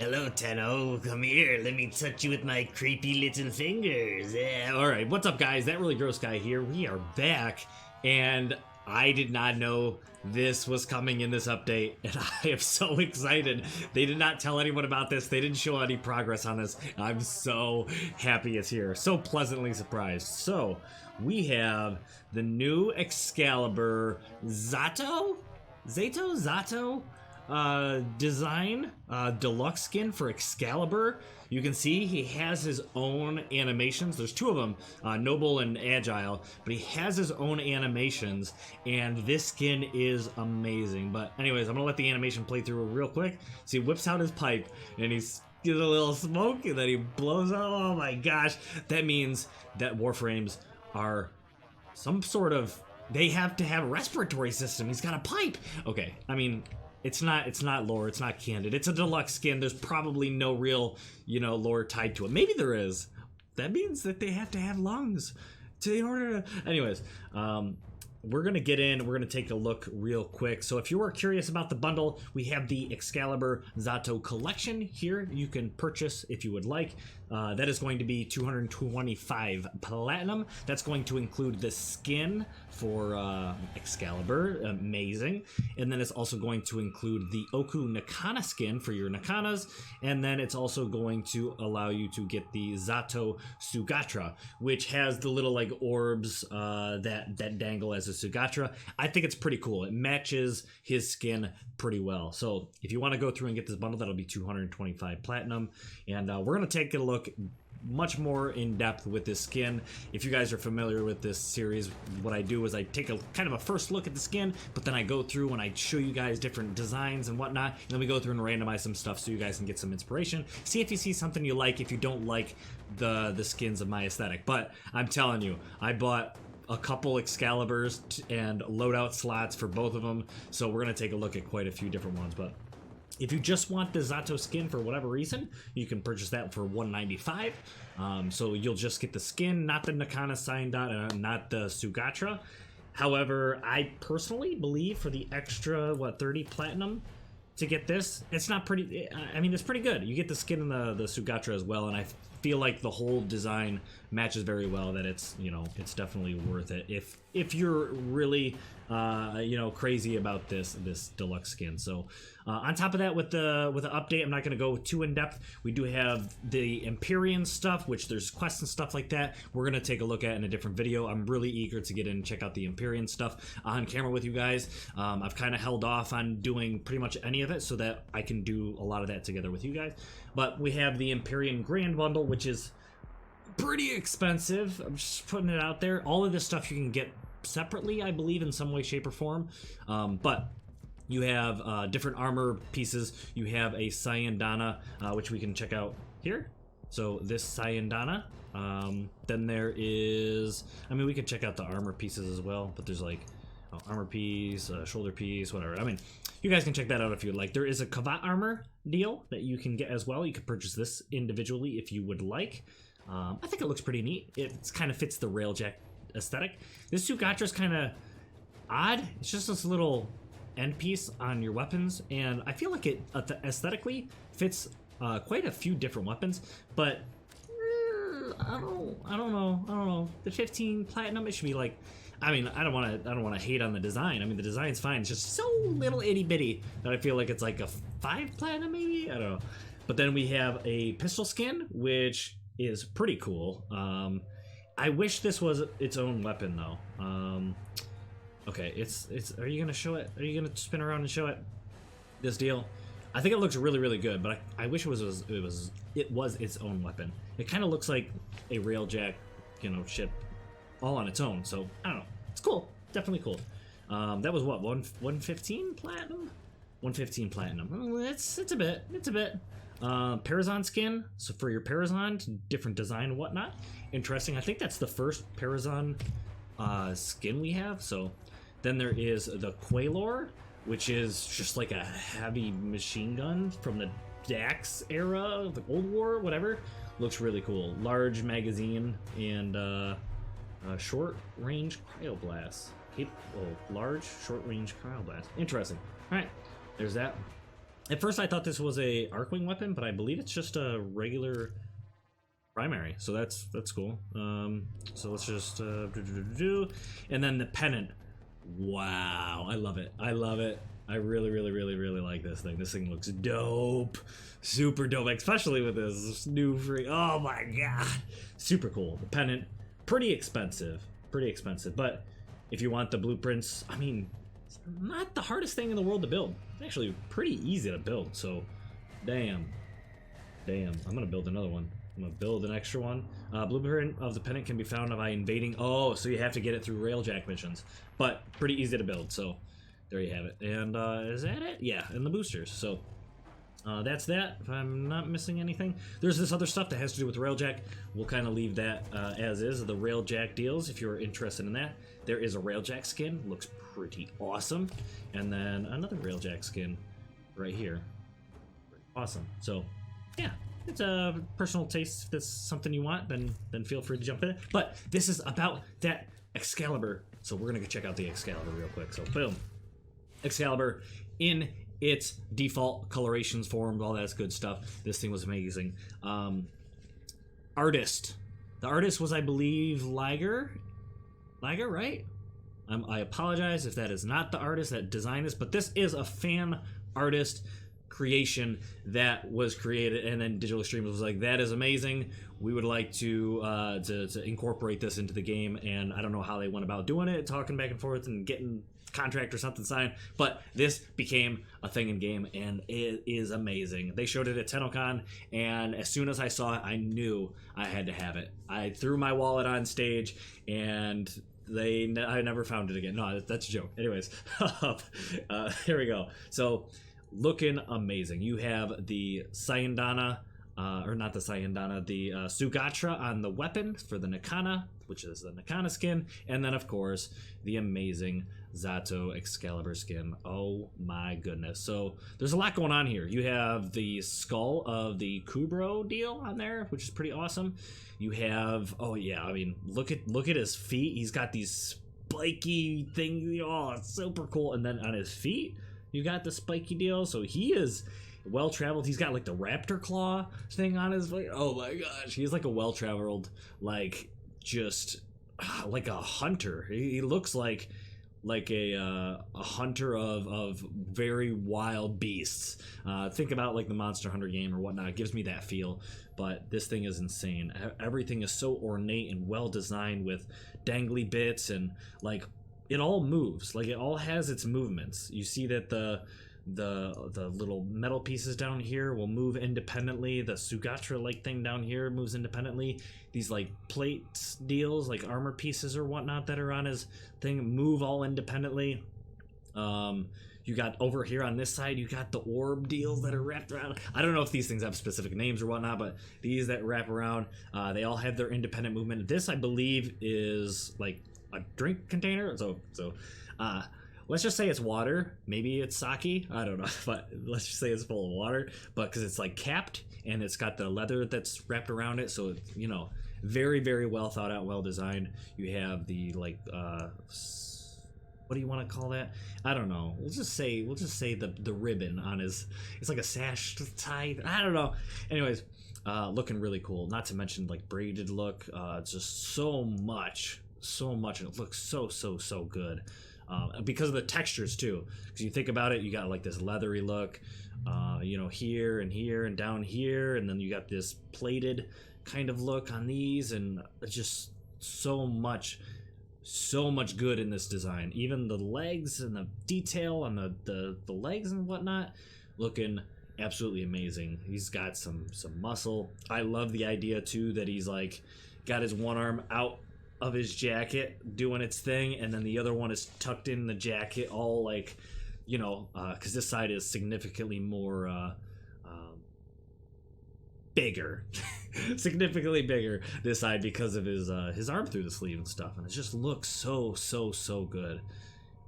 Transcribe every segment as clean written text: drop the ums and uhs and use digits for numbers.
Hello, Tenno. Come here. Let me touch you with my creepy little fingers. Yeah. All right, what's up, guys? That Really Gross Guy here. We are back, and I did not know this was coming in this update, and I am so excited. They did not tell anyone about this. They didn't show any progress on this. I'm so happy it's here. So pleasantly surprised. So, we have the new Excalibur Zato? Zato? Design, deluxe skin for Excalibur. You can see he has his own animations. There's two of them, Noble and Agile, but he has his own animations, and this skin is amazing. But anyways, I'm gonna let the animation play through real quick. So he whips out his pipe, and he's gives a little smoke, and then he blows out. Oh my gosh, that means that Warframes are some sort of, they have to have a respiratory system. He's got a pipe. Okay, I mean, it's not lore, it's not canon. It's a deluxe skin. There's probably no real, lore tied to it. Maybe there is. That means that they have to have lungs in order to. Anyways, we're gonna get in. We're gonna take a look real quick. So if you were curious about the bundle, we have the Excalibur Zato collection here. You can purchase if you would like. That is going to be 225 platinum. That's going to include the skin for Excalibur, amazing. And then it's also going to include the Oku Nakana skin for your Nakanas. And then it's also going to allow you to get the Zato Sugatra, which has the little like orbs that dangle as a Sugatra. I think it's pretty cool. It matches his skin pretty well. So if you want to go through and get this bundle, that'll be 225 platinum. And we're going to take a look much more in depth with this skin. If you guys are familiar with this series, what I do is I take a kind of a first look at the skin, but then I go through and I show you guys different designs and whatnot, and then we go through and randomize some stuff so you guys can get some inspiration. See if you see something you like, if you don't like the skins of my aesthetic. But I'm telling you, I bought a couple Excaliburs and loadout slots for both of them, so we're going to take a look at quite a few different ones. But if you just want the Zato skin for whatever reason, you can purchase that for $195. So you'll just get the skin, not the Nakana Sign Dot, not the Sugatra. However, I personally believe for the extra, 30 platinum to get this, it's not pretty, I mean, it's pretty good. You get the skin and the Sugatra as well, and I feel like the whole design matches very well, that it's, it's definitely worth it if you're really crazy about this deluxe skin. So on top of that, with the update, I'm not going to go too in depth. We do have the Imperium stuff, which there's quests and stuff like that we're going to take a look at in a different video. I'm really eager to get in and check out the Imperium stuff on camera with you guys. I've kind of held off on doing pretty much any of it so that I can do a lot of that together with you guys. But we have the Imperium Grand Bundle, which is pretty expensive. I'm just putting it out there. All of this stuff you can get separately, I believe, in some way, shape, or form. But you have different armor pieces. You have a Sayandana, which we can check out here. So this Sayandana. Then there is, I mean, we could check out the armor pieces as well, but there's like armor piece, shoulder piece, whatever. I mean, you guys can check that out if you'd like. There is a Kavat armor deal that you can get as well. You could purchase this individually if you would like. I think it looks pretty neat. It kind of fits the Railjack aesthetic. This Sugatra is kind of odd. It's just this little end piece on your weapons, and I feel like it aesthetically fits quite a few different weapons. But I don't know. The 15 platinum, it should be like, I mean, I don't want to hate on the design. I mean, the design's fine. It's just so little itty bitty that I feel like it's like a 5 platinum maybe. I don't know. But then we have a pistol skin, which is pretty cool. I wish this was its own weapon though. Okay, it's. Are you gonna show it? Are you gonna spin around and show it? This deal. I think it looks really, really good, but I wish it was its own weapon. It kind of looks like a Railjack, ship, all on its own. So I don't know. It's cool. Definitely cool. That was what, 115 platinum. 115 platinum. It's a bit. Parazon skin. So for your Parazon, different design and whatnot. Interesting. I think that's the first Parazon skin we have. So then there is the Quailor, which is just like a heavy machine gun from the Dax era, the Cold War, whatever. Looks really cool. Large magazine and short range cryoblast. Large short range cryoblast. Interesting. All right, there's that. At first I thought this was a Arcwing weapon, but I believe it's just a regular primary, so that's cool. So let's just and then the pennant. Wow, I love it. I love it. I really, really, really, really like this thing. This thing looks dope, super dope, especially with this new free. Oh my god, super cool. The pennant, pretty expensive, but if you want the blueprints, I mean, it's not the hardest thing in the world to build. It's actually pretty easy to build. So, damn, I'm gonna build another one. I'm gonna build an extra one. Blueprint of the pennant can be found by invading. Oh, so you have to get it through railjack missions, but pretty easy to build. So there you have it. And is that it? Yeah, and the boosters. So that's that. If I'm not missing anything, there's this other stuff that has to do with railjack. We'll kind of leave that as is. The railjack deals, if you're interested in that. There is a railjack skin. Looks pretty awesome. And then another railjack skin right here. Awesome. So yeah. It's a personal taste. If that's something you want, then feel free to jump in. But this is about that Excalibur. So we're gonna go check out the Excalibur real quick. So boom. Excalibur in its default colorations form, all that good stuff. This thing was amazing. Artist. The artist was, I believe, Liger, right? I apologize if that is not the artist that designed this, but this is a fan artist creation that was created, and then Digital Extremes was like, that is amazing, we would like to incorporate this into the game. And I don't know how they went about doing it, talking back and forth and getting contract or something signed, but this became a thing in game, and it is amazing. They showed it at TennoCon, and as soon as I saw it, I knew I had to have it. I threw my wallet on stage, and I never found it again. No, that's a joke. Anyways, here we go. So looking amazing. You have the Sayandana, or not the Sayandana, the Sugatra on the weapon for the Nakana, which is the Nakana skin, and then of course the amazing Zato Excalibur skin. Oh my goodness. So there's a lot going on here. You have the skull of the Kubro deal on there, which is pretty awesome. You have, oh yeah, I mean, look at his feet. He's got these spiky things. Oh, it's super cool. And then on his feet, you got the spiky deal. So he is well traveled. He's got like the raptor claw thing on his foot. Oh my gosh, he's like a well traveled, like just like a hunter. He looks like a hunter of very wild beasts. Think about like the Monster Hunter game or whatnot. It gives me that feel. But this thing is insane. Everything is so ornate and well designed with dangly bits, and like it all moves. Like it all has its movements. You see that the little metal pieces down here will move independently. The Sugatra like thing down here moves independently. These like plate deals, like armor pieces or whatnot that are on his thing, move all independently. You got over here on this side, you got the orb deals that are wrapped around. I don't know if these things have specific names or whatnot, but these that wrap around, they all have their independent movement. This, I believe, is like a drink container. So let's just say it's water. Maybe it's sake. I don't know, but let's just say it's full of water. But because it's like capped and it's got the leather that's wrapped around it, so you know, very, very well thought out, well designed. You have the like what do you want to call that? I don't know. We'll just say the ribbon on his. It's like a sash tie. I don't know. Anyways, looking really cool. Not to mention like braided look. Just so much, and it looks so good. Because of the textures too. Because you think about it, you got like this leathery look, you know, here and down here, and then you got this plated kind of look on these, and just so much good in this design. Even the legs and the detail on the legs and whatnot, looking absolutely amazing. He's got some muscle. I love the idea too that he's like got his one arm out of his jacket doing its thing, and then the other one is tucked in the jacket, all like, you know, because this side is significantly more bigger significantly bigger this side because of his arm through the sleeve and stuff, and it just looks so good.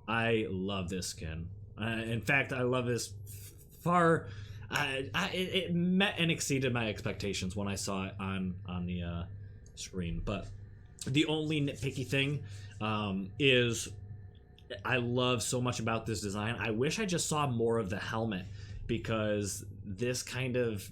I love this skin. In fact, I love this far. It met and exceeded my expectations when I saw it on the screen. But the only nitpicky thing is I love so much about this design. I wish I just saw more of the helmet because this kind of,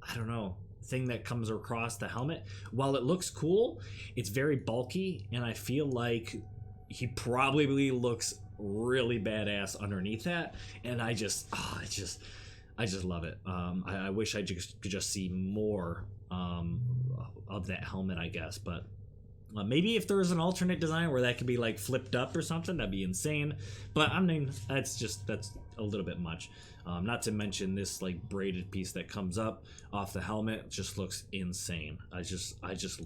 I don't know, thing that comes across the helmet, while it looks cool, it's very bulky, and I feel like he probably looks really badass underneath that, and I just love it. I wish I could just see more of that helmet, I guess, but maybe if there was an alternate design where that could be like flipped up or something, that'd be insane. But I mean, that's a little bit much. Not to mention this like braided piece that comes up off the helmet just looks insane. I just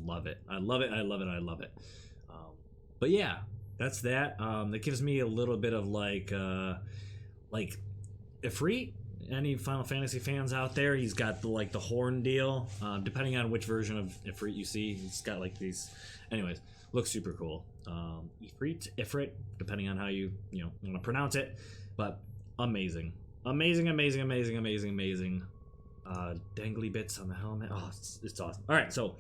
love it. I love it. I love it. I love it. But yeah, that's that. That gives me a little bit of like Ifrit. Any Final Fantasy fans out there? He's got the horn deal. Depending on which version of Ifrit you see, he's got like these. Anyways, looks super cool. Ifrit, depending on how you want to pronounce it, but amazing. Dangly bits on the helmet. Oh, it's awesome. All right, so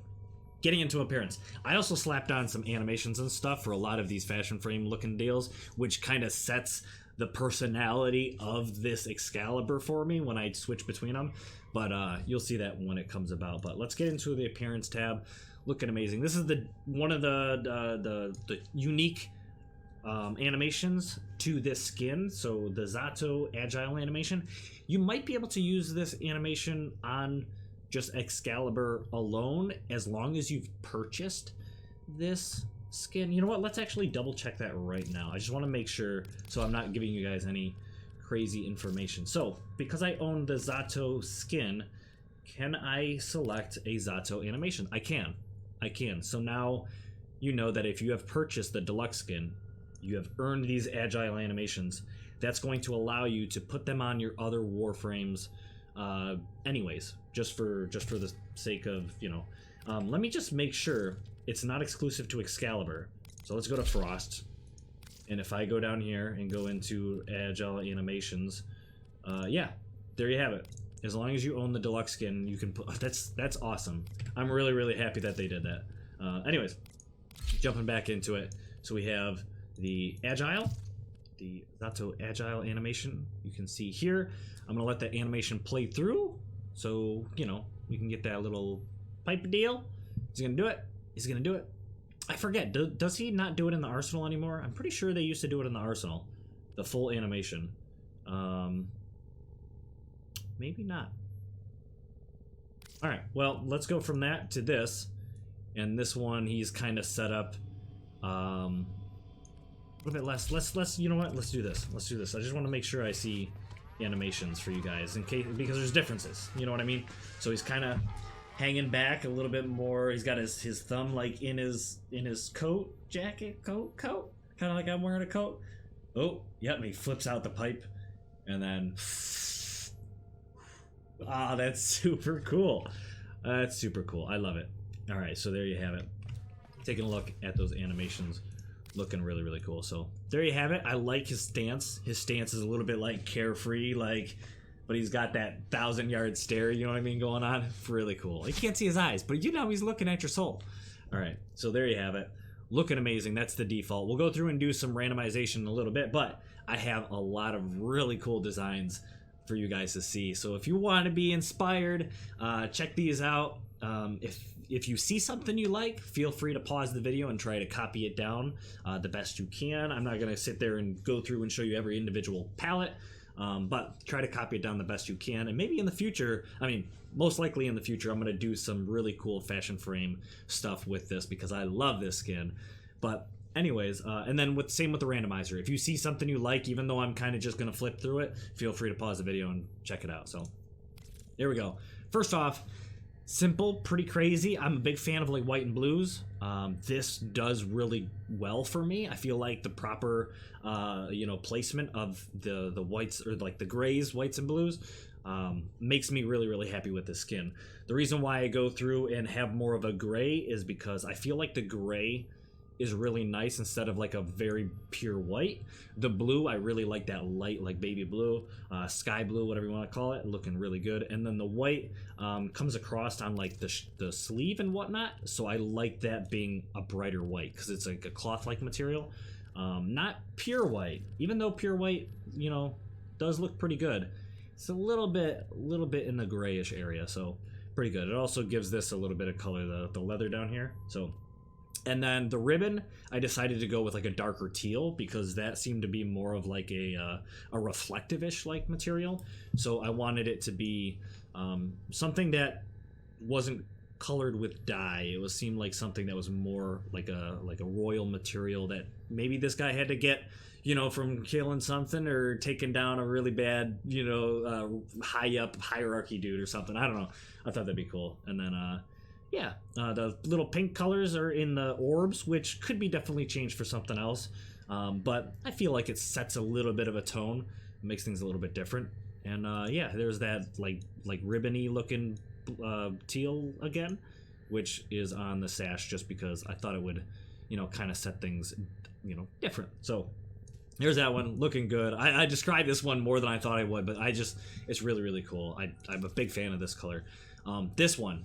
getting into appearance, I also slapped on some animations and stuff for a lot of these fashion frame looking deals, which kind of sets the personality of this Excalibur for me when I switch between them, but you'll see that when it comes about. But let's get into the appearance tab. Looking amazing. This is one of the unique animations to this skin. So the Zato Agile animation, you might be able to use this animation on just Excalibur alone as long as you've purchased this skin. You know what, let's actually double check that right now. I just want to make sure so I'm not giving you guys any crazy information. So because I own the Zato skin, can I select a Zato animation? I can. So now you know that if you have purchased the deluxe skin, you have earned these agile animations. That's going to allow you to put them on your other Warframes anyways, just for the sake of, let me just make sure it's not exclusive to Excalibur. So let's go to Frost. And if I go down here and go into Agile Animations, yeah, there you have it. As long as you own the deluxe skin, you can put... That's awesome. I'm really, really happy that they did that. Anyways, jumping back into it. So we have the Agile, the Zato Agile animation. You can see here. I'm going to let that animation play through. So, we can get that little pipe deal. Is he going to do it? He's gonna do it. I forget, does he not do it in the Arsenal anymore? I'm pretty sure they used to do it in the Arsenal, the full animation. Maybe not. Alright, well, let's go from that to this. And this one, he's kind of set up a little bit less. Let's you know what? Let's do this. I just want to make sure I see animations for you guys, in case, because there's differences. You know what I mean? So he's kind of hanging back a little bit more. He's got his thumb like in his coat, coat, kind of like I'm wearing a coat. Oh, yep, and he flips out the pipe, and then that's super cool. That's super cool. I love it. All right, so there you have it. Taking a look at those animations, looking really, really cool. So there you have it. I like his stance. His stance is a little bit like carefree, but he's got that 1,000-yard stare, you know what I mean, going on. Really cool. You can't see his eyes, but he's looking at your soul. All right, so there you have it. Looking amazing. That's the default. We'll go through and do some randomization in a little bit, but I have a lot of really cool designs for you guys to see. So if you want to be inspired, check these out. If you see something you like, feel free to pause the video and try to copy it down the best you can. I'm not going to sit there and go through and show you every individual palette, but try to copy it down the best you can. And maybe in the future, most likely in the future, I'm going to do some really cool fashion frame stuff with this because I love this skin. But anyways, and then same with the randomizer. If you see something you like, even though I'm kind of just going to flip through it, feel free to pause the video and check it out. So there we go. First off, simple, pretty crazy. I'm a big fan of white and blues. This does really well for me. I feel like the proper placement of the whites, or the grays, whites and blues, makes me really, really happy with this skin. The reason why I go through and have more of a gray is because I feel like the gray is really nice instead of a very pure white. The blue, I really like that light, baby blue, sky blue, whatever you want to call it, looking really good. And then the white comes across on the sleeve and whatnot, so I like that being a brighter white because it's like a cloth-like material, not pure white. Even though pure white, does look pretty good, It's a little bit in the grayish area, so pretty good. It also gives this a little bit of color, the leather down here. So, and then the ribbon, I decided to go with like a darker teal because that seemed to be more of like a reflective-ish like material. So I wanted it to be something that wasn't colored with dye. It seemed like something that was more like a royal material that maybe this guy had to get, you know, from killing something or taking down a really bad, you know, high up hierarchy dude or something. I don't know. I thought that'd be cool. And then, yeah, the little pink colors are in the orbs, which could be definitely changed for something else. But I feel like it sets a little bit of a tone, makes things a little bit different. And yeah, there's that like ribbony looking teal again, which is on the sash just because I thought it would, you know, kind of set things, you know, different. So there's that one, looking good. I described this one more than I thought I would, but it's really, really cool. I'm a big fan of this color. This one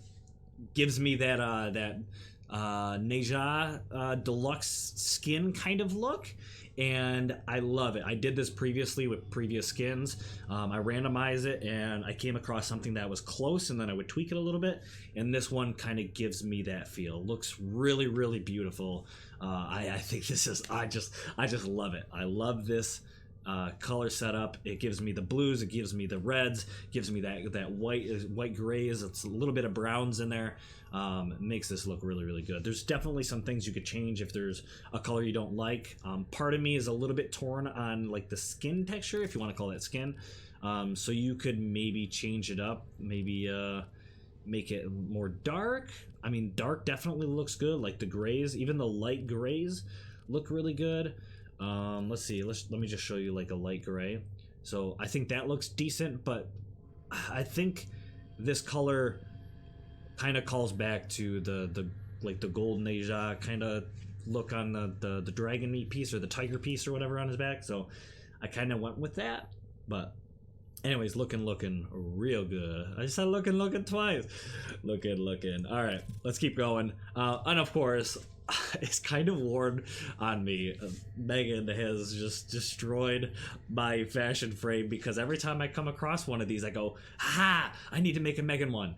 gives me that Zato Deluxe skin kind of look, and I love it. I did this previously with previous skins. I randomized it, and I came across something that was close, and then I would tweak it a little bit, and this one kind of gives me that feel. Looks really, really beautiful. I think this is, I just love it. I love this color setup. It gives me the blues, it gives me the reds, gives me that white grays. It's a little bit of browns in there. Makes this look really, really good. There's definitely some things you could change if there's a color you don't like. Part of me is a little bit torn on like the skin texture, if you want to call that skin. So you could maybe change it up, maybe make it more dark. I mean, dark definitely looks good, like the grays, even the light grays look really good. Let's see, let me just show you like a light gray. So I think that looks decent, but I think this color kind of calls back to the like the golden Asia kind of look on the dragon meat piece or the tiger piece or whatever on his back. So I kind of went with that, but anyways, looking real good. I just said looking twice. Looking. All right, let's keep going. And of course, it's kind of worn on me. Megan has just destroyed my fashion frame because every time I come across one of these, I go, ha! I need to make a Megan one.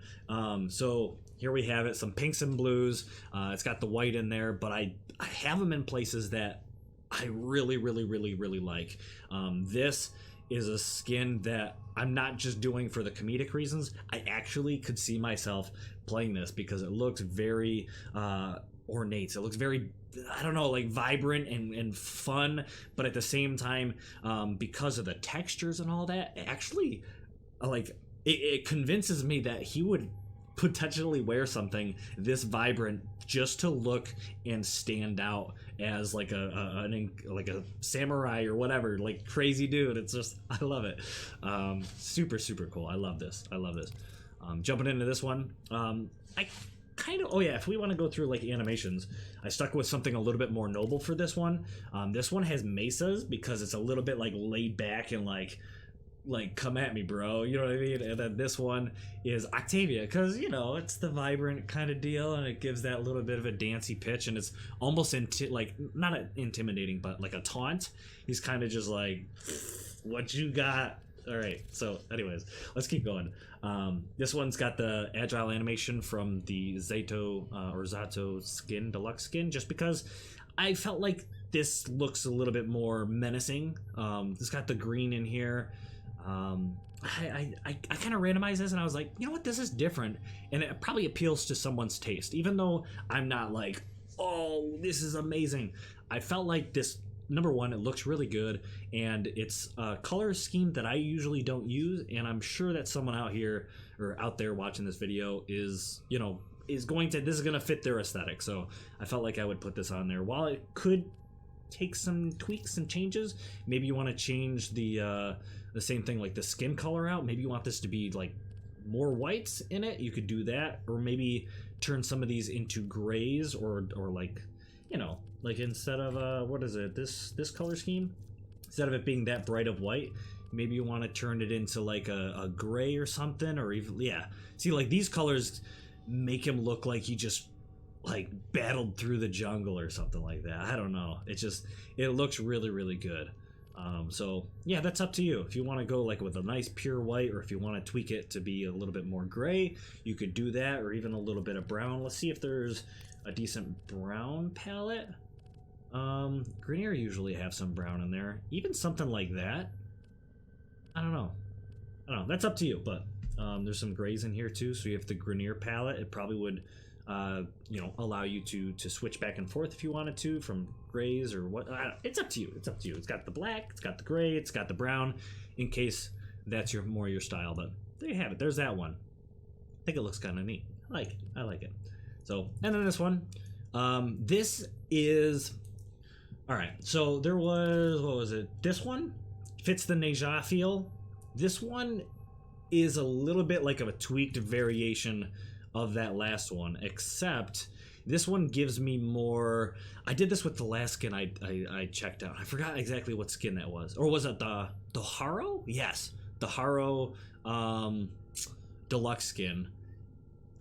So here we have it, some pinks and blues. It's got the white in there, but I have them in places that I really like. This is a skin that I'm not just doing for the comedic reasons. I actually could see myself playing this because it looks very ornate. It looks very, I don't know, like vibrant and fun, but at the same time, because of the textures and all that, actually, like, it convinces me that he would potentially wear something this vibrant just to look and stand out as like a samurai or whatever, like crazy dude. It's just, I love it. Super cool. I love this. Jumping into this one, I kind of, oh yeah, if we want to go through like animations, I stuck with something a little bit more noble for this one. This one has mesas because it's a little bit like laid back and like come at me, bro, you know what I mean? And then this one is Octavia because, you know, it's the vibrant kind of deal and it gives that little bit of a dancey pitch, and it's almost like not intimidating but like a taunt. He's kind of just like, what you got? All right, so anyways, let's keep going. This one's got the agile animation from the Zato skin, deluxe skin, just because I felt like this looks a little bit more menacing. It's got the green in here. I kind of randomized this and I was like, you know what, this is different, and it probably appeals to someone's taste, even though I'm not like, oh, this is amazing. I felt like this, number one, it looks really good, and it's a color scheme that I usually don't use, and I'm sure that someone out here or out there watching this video is, you know, this is gonna fit their aesthetic. So I felt like I would put this on there. While it could take some tweaks and changes, maybe you want to change the same thing, like the skin color out. Maybe you want this to be like more whites in it, you could do that, or maybe turn some of these into grays, or like, you know, like instead of what is it, this color scheme, instead of it being that bright of white, maybe you want to turn it into like a gray or something, or even, yeah, see, like these colors make him look like he just like battled through the jungle or something like that. I don't know, it looks really good. So yeah, that's up to you. If you want to go like with a nice pure white, or if you want to tweak it to be a little bit more gray, you could do that, or even a little bit of brown. Let's see if there's a decent brown palette. Grenier usually have some brown in there. Even something like that. I don't know. That's up to you, but there's some grays in here too. So you have the Grenier palette. It probably would allow you to switch back and forth if you wanted to from grays or what. It's up to you. It's up to you. It's got the black, it's got the gray, it's got the brown, in case that's more your style. But there you have it. There's that one. I think it looks kind of neat. I like it. So, and then this one. This is all right. So there was, what was it? This one fits the Neja feel. This one is a little bit like of a tweaked variation of that last one, except this one gives me more. I did this with the last skin I checked out. I forgot exactly what skin that was. Or was it the Haro? Yes, the Haro deluxe skin.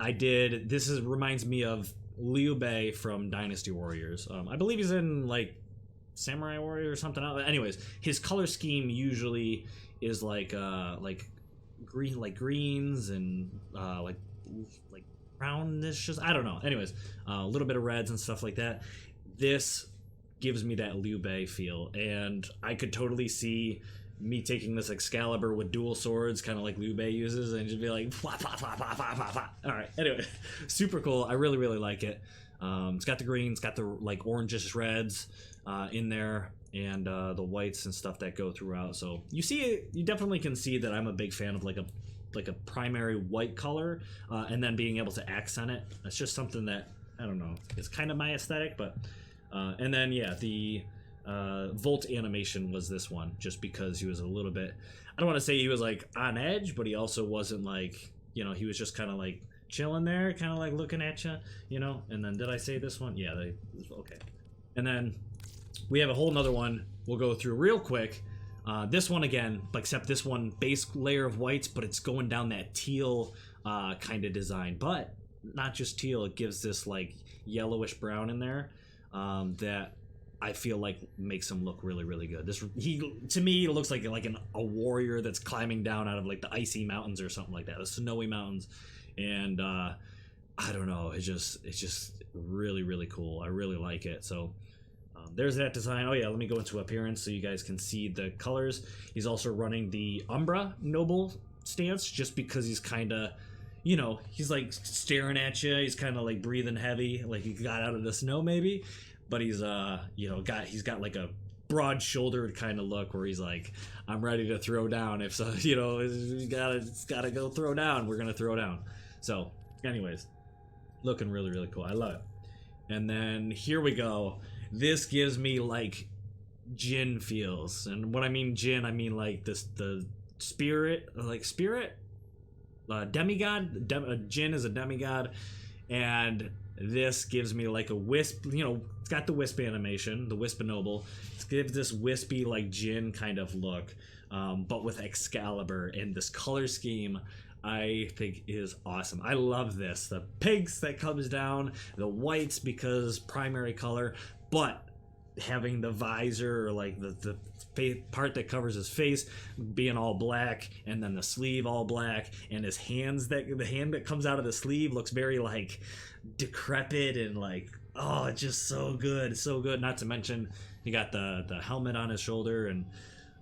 This reminds me of Liu Bei from Dynasty Warriors. I believe he's in like Samurai Warrior or something else. Anyways, his color scheme usually is like green, like greens and like brownish. I don't know. Anyways, a little bit of reds and stuff like that. This gives me that Liu Bei feel, and I could totally see me taking this Excalibur with dual swords, kind of like Liu Bei uses, and just be like, flah, flah, flah, flah, flah, flah, flah. All right. Anyway, super cool. I really, really like it. It's got the greens, got the like orangish reds in there, and the whites and stuff that go throughout. So you definitely can see that I'm a big fan of like a primary white color, and then being able to accent it. It's just something that, I don't know, it's kind of my aesthetic. But and then yeah, the Volt animation was this one, just because he was a little bit, I don't want to say he was like on edge, but he also wasn't like, he was just kind of like chilling there, kind of like looking at you, and then did I say this one? Yeah, okay. And then we have a whole nother one we'll go through real quick. This one again, except this one base layer of whites, but it's going down that teal kind of design, but not just teal. It gives this like yellowish brown in there that I feel like makes him look really, really good. To me looks like a warrior that's climbing down out of like the icy mountains or something like that, the snowy mountains, and I don't know. It's just really, really cool. I really like it. So. There's that design. Oh yeah, let me go into appearance so you guys can see the colors. He's also running the Umbra Noble stance, just because he's kind of, he's like staring at you. He's kind of like breathing heavy, like he got out of the snow maybe. But he's he's got like a broad-shouldered kind of look where he's like, I'm ready to throw down. If so, it's gotta go throw down. We're gonna throw down. So, anyways, looking really, really cool. I love it. And then here we go. This gives me like Jin feels, and when I mean Jin, I mean like the spirit, demigod. Jin is a demigod, and this gives me like a wisp. It's got the wisp animation, the wisp noble. It gives this wispy like Jin kind of look, but with Excalibur, and this color scheme I think is awesome. I love this. The pinks that comes down, the whites because primary color, but having the visor, or like the part that covers his face being all black, and then the sleeve all black, and his hands, the hand that comes out of the sleeve looks very like decrepit and like, oh, it's just so good, so good. Not to mention you got the helmet on his shoulder, and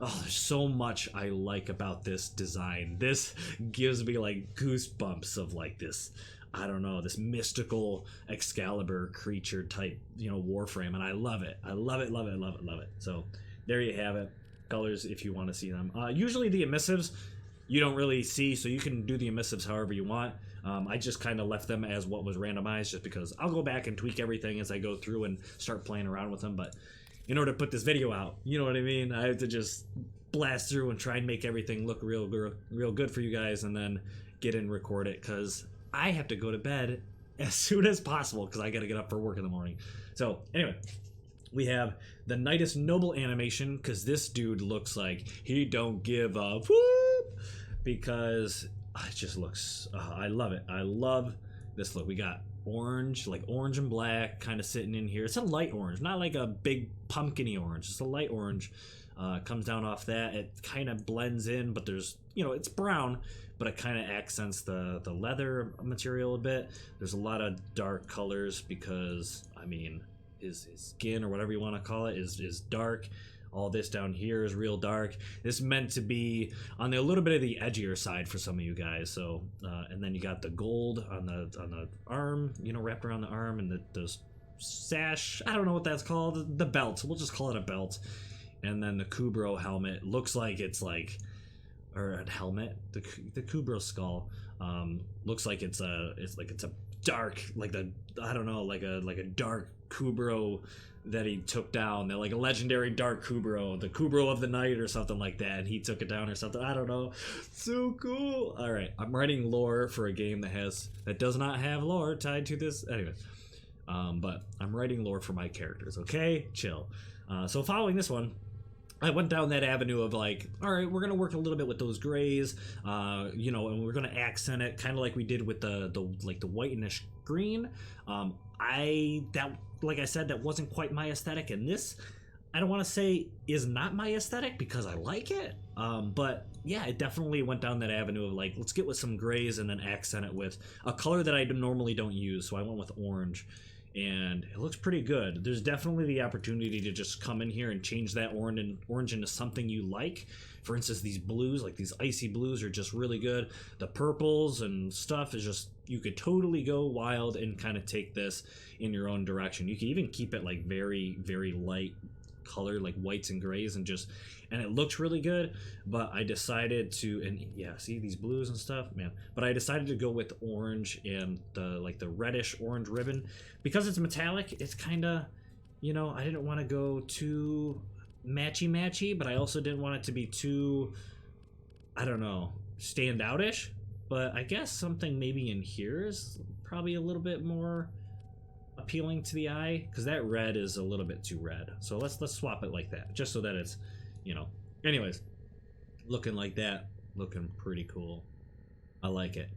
oh, there's so much I like about this design. This gives me like goosebumps of like this, I don't know, this mystical Excalibur creature type, Warframe, and I love it. I love it, love it, love it, love it. So there you have it. Colors if you want to see them. Usually the emissives you don't really see, so you can do the emissives however you want. I just kind of left them as what was randomized, just because I'll go back and tweak everything as I go through and start playing around with them. But in order to put this video out, you know what I mean, I have to just blast through and try and make everything look real good for you guys, and then get in and record it, because I have to go to bed as soon as possible because I got to get up for work in the morning. So anyway, we have the Nidus Noble animation, because this dude looks like he don't give a whoop, because it just looks, I love it. I love this look. We got orange, like orange and black kind of sitting in here. It's a light orange, not like a big pumpkin-y orange. It's a light orange. Comes down off that. It kind of blends in, but there's, it's brown, but it kind of accents the leather material a bit. There's a lot of dark colors because, I mean, his skin, or whatever you want to call it, is dark. All this down here is real dark. This is meant to be on a little bit of the edgier side for some of you guys. So, and then you got the gold on the arm, wrapped around the arm, and the sash. I don't know what that's called. The belt. We'll just call it a belt. And then the Kubro helmet looks like it's like, or a helmet. The Kubro skull looks like it's a dark, like a dark Kubro that he took down. They're like a legendary dark Kubro, the Kubro of the night or something like that, and he took it down or something. I don't know. So cool. All right, I'm writing lore for a game that does not have lore tied to this. Anyway, but I'm writing lore for my characters. Okay, chill. So following this one, I went down that avenue of like, all right, we're gonna work a little bit with those grays, and we're gonna accent it kind of like we did with the whitenish green. Like I said, that wasn't quite my aesthetic, and this, I don't want to say is not my aesthetic because I like it, but yeah, it definitely went down that avenue of like, let's get with some grays and then accent it with a color that I normally don't use. So I went with orange, and it looks pretty good. There's definitely the opportunity to just come in here and change that orange into something you like. For instance, these blues, like these icy blues, are just really good. The purples and stuff is just, you could totally go wild and kind of take this in your own direction. You can even keep it like very, very light color, like whites and grays, and it looks really good. But I decided to, and yeah, see these blues and stuff, man. But I decided to go with orange and the reddish orange ribbon because it's metallic. It's kind of, I didn't want to go too matchy, but I also didn't want it to be too, I don't know, stand out-ish. But I guess something maybe in here is probably a little bit more appealing to the eye, because that red is a little bit too red. So let's swap it like that, just so that it's, anyways, looking like that, looking pretty cool. I like it.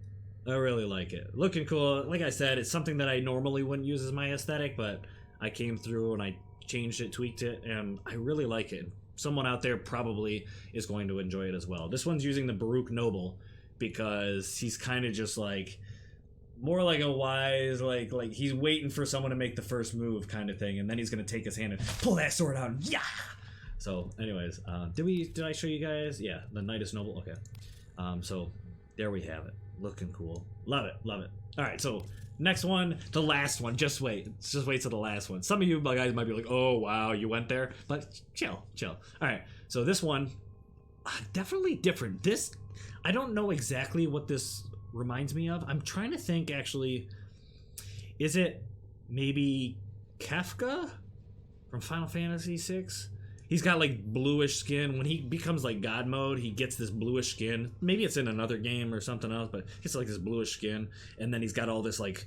I really like it. Looking cool. Like I said, it's something that I normally wouldn't use as my aesthetic, but I came through and I changed it, tweaked it, and I really like it. Someone out there probably is going to enjoy it as well. This one's using the Baruch Noble because he's kind of just like more like a wise, like he's waiting for someone to make the first move kind of thing, and then he's gonna take his hand and pull that sword out. Yeah. So, anyways, did I show you guys? Yeah, the Knight is Noble. Okay. So there we have it. Looking cool. Love it. Love it. All right. So next one, the last one. Just wait till the last one. Some of you guys might be like, "Oh wow, you went there," but chill. All right. So this one, definitely different. This, I don't know exactly what this reminds me of. I'm trying to think, actually. Is it maybe Kefka from Final Fantasy VI? He's got like bluish skin. When he becomes like God mode, he gets this bluish skin. Maybe it's in another game or something else, but he gets like this bluish skin, and then he's got all this like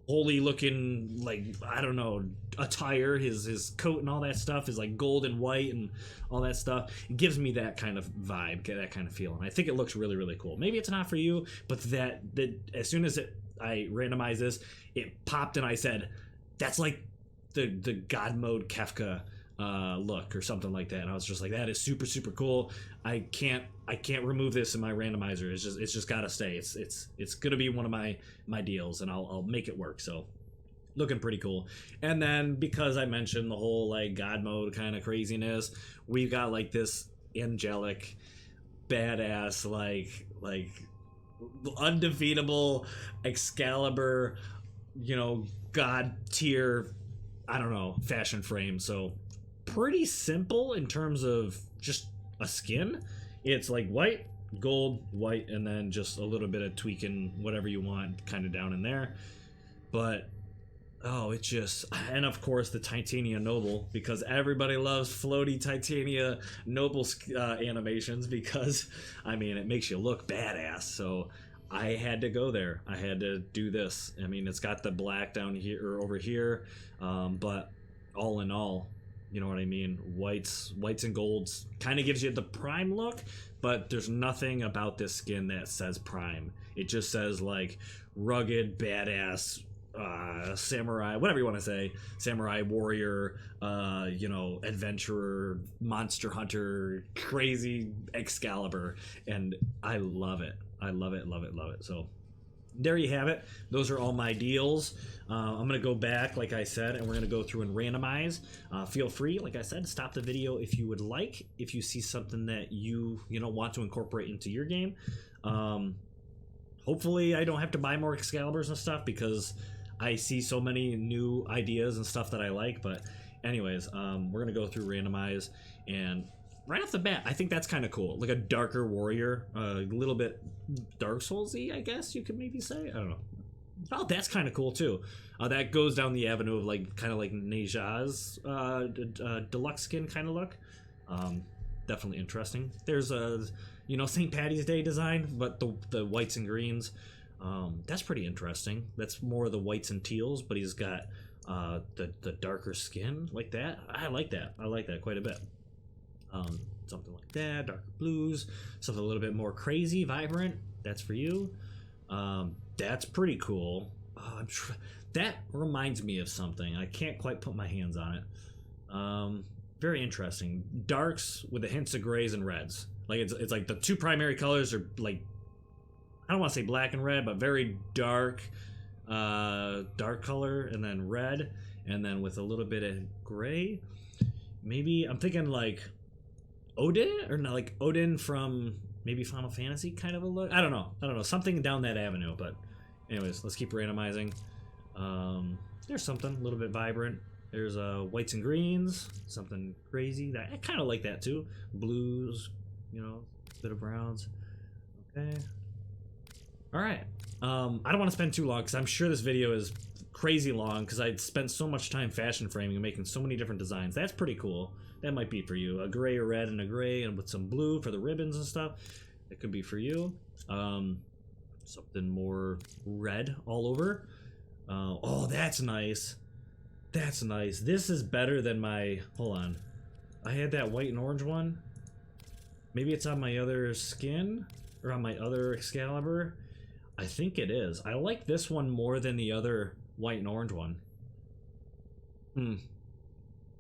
holy looking, like, I don't know, attire. His coat and all that stuff is like gold and white and all that stuff. It gives me that kind of vibe, that kind of feeling. I think it looks really, really cool. Maybe it's not for you, but that as soon as I randomized this, it popped and I said, that's like the God mode Kefka look or something like that. And I was just like, that is super, super cool. I can't remove this in my randomizer. It's just gotta stay. It's gonna be one of my deals, and I'll make it work. So looking pretty cool. And then because I mentioned the whole like God mode kind of craziness, we've got like this angelic badass like undefeatable Excalibur, God tier, I don't know, fashion frame. So pretty simple in terms of just a skin. It's like white, gold, white, and then just a little bit of tweaking whatever you want kind of down in there. But it just, and of course the Titania Noble, because everybody loves floaty Titania Noble animations, because I mean it makes you look badass. So I had to go there. I had to do this. I mean, it's got the black down here or over here, but all in all, you know what I mean? Whites and golds kind of gives you the prime look, but there's nothing about this skin that says prime. It just says like rugged, badass, samurai, whatever you want to say, samurai warrior, you know, adventurer, monster hunter, crazy Excalibur, and I love it. I love it, love it, love it. So there you have it. Those are all my deals. I'm gonna go back, like I said, and we're gonna go through and randomize. Feel free, like I said, to stop the video if you would like, if you see something that you know want to incorporate into your game. Hopefully I don't have to buy more Excaliburs and stuff, because I see so many new ideas and stuff that I like. But anyways, we're gonna go through randomize, and right off the bat, I think that's kind of cool. Like a darker warrior, a little bit Dark Souls-y, I guess you could maybe say. I don't know. Oh, that's kind of cool too. That goes down the avenue of like kind of like Neja's deluxe skin kind of look. Definitely interesting. There's a, you know, St. Patty's Day design, but the whites and greens. That's pretty interesting. That's more of the whites and teals, but he's got the darker skin like that. I like that. I like that quite a bit. Something like that, darker blues, something a little bit more crazy, vibrant. That's for you. That's pretty cool. That reminds me of something. I can't quite put my hands on it. Very interesting. Darks with the hints of grays and reds. Like it's like the two primary colors are like, I don't want to say black and red, but very dark, dark color, and then red, and then with a little bit of gray. Maybe I'm thinking like Odin, or not, like Odin from maybe Final Fantasy kind of a look. I don't know, something down that avenue. But anyways, let's keep randomizing. There's something a little bit vibrant. There's whites and greens, something crazy. I kind of like that too. Blues, you know, a bit of browns. Okay. All right. I don't want to spend too long, because I'm sure this video is crazy long, because I spent so much time fashion framing and making so many different designs. That's pretty cool. That might be for you. A gray, a red, and a gray, and with some blue for the ribbons and stuff. That could be for you. Something more red all over. Oh, that's nice. That's nice. This is better than my... Hold on. I had that white and orange one. Maybe it's on my other skin? Or on my other Excalibur? I think it is. I like this one more than the other white and orange one.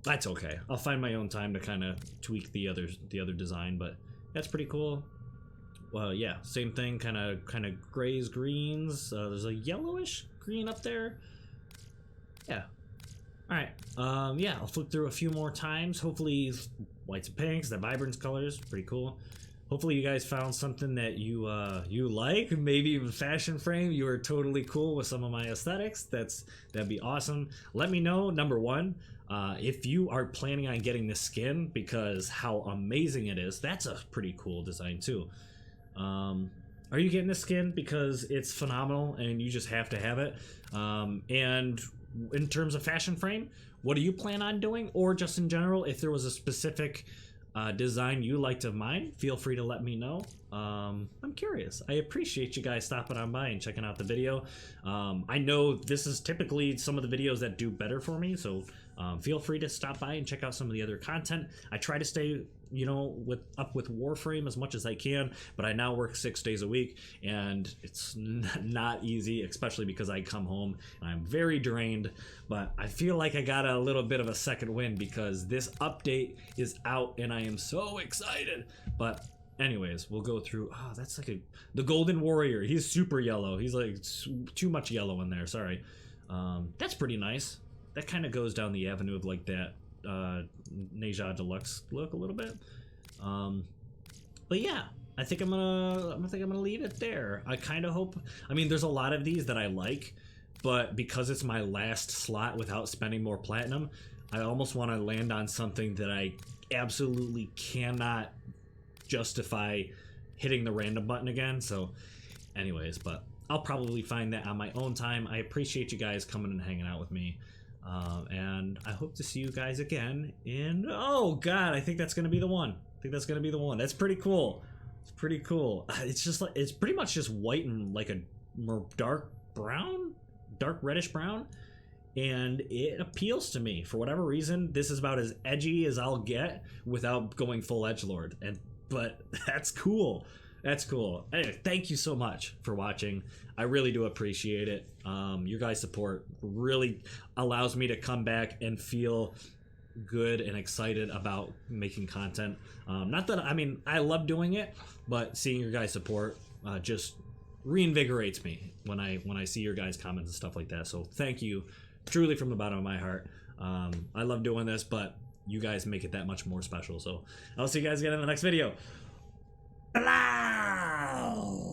That's okay. I'll find my own time to kind of tweak the other design, but that's pretty cool. Well, yeah, same thing, kind of grays, greens. There's a yellowish green up there. Yeah. All right. Yeah, I'll flip through a few more times. Hopefully, whites and pinks, the vibrance colors, pretty cool. Hopefully you guys found something that you like. Maybe even fashion frame. You are totally cool with some of my aesthetics. That'd be awesome. Let me know. Number one, if you are planning on getting this skin, because how amazing it is. That's a pretty cool design too. Are you getting this skin because it's phenomenal and you just have to have it? And in terms of fashion frame, what do you plan on doing? Or just in general, if there was a specific design you liked of mine, feel free to let me know. I'm curious. I appreciate you guys stopping on by and checking out the video. I know this is typically some of the videos that do better for me, so feel free to stop by and check out some of the other content. I try to stay, you know, up with Warframe as much as I can, but I now work 6 days a week, and it's not easy, especially because I come home and I'm very drained. But I feel like I got a little bit of a second wind because this update is out and I am so excited. But anyways, we'll go through. Oh, that's like the Golden Warrior. He's super yellow. He's like too much yellow in there. Sorry. That's pretty nice. That kind of goes down the avenue of like that Zato Deluxe look a little bit. But yeah, I think I'm gonna leave it there. I kind of hope. I mean, there's a lot of these that I like, but because it's my last slot without spending more platinum, I almost want to land on something that I absolutely cannot justify hitting the random button again. So anyways, but I'll probably find that on my own time. I appreciate you guys coming and hanging out with me. And I hope to see you guys again in, oh god, I think that's gonna be the one. That's pretty cool. It's pretty cool. It's just like, it's pretty much just white and like a more dark brown, dark reddish brown, and it appeals to me for whatever reason. This is about as edgy as I'll get without going full edgelord, but that's cool. That's cool. Anyway, thank you so much for watching. I really do appreciate it. Your guys' support really allows me to come back and feel good and excited about making content. Not that, I mean, I love doing it, but seeing your guys' support just reinvigorates me when I see your guys' comments and stuff like that. So thank you truly from the bottom of my heart. I love doing this, but you guys make it that much more special. So I'll see you guys again in the next video. Blah!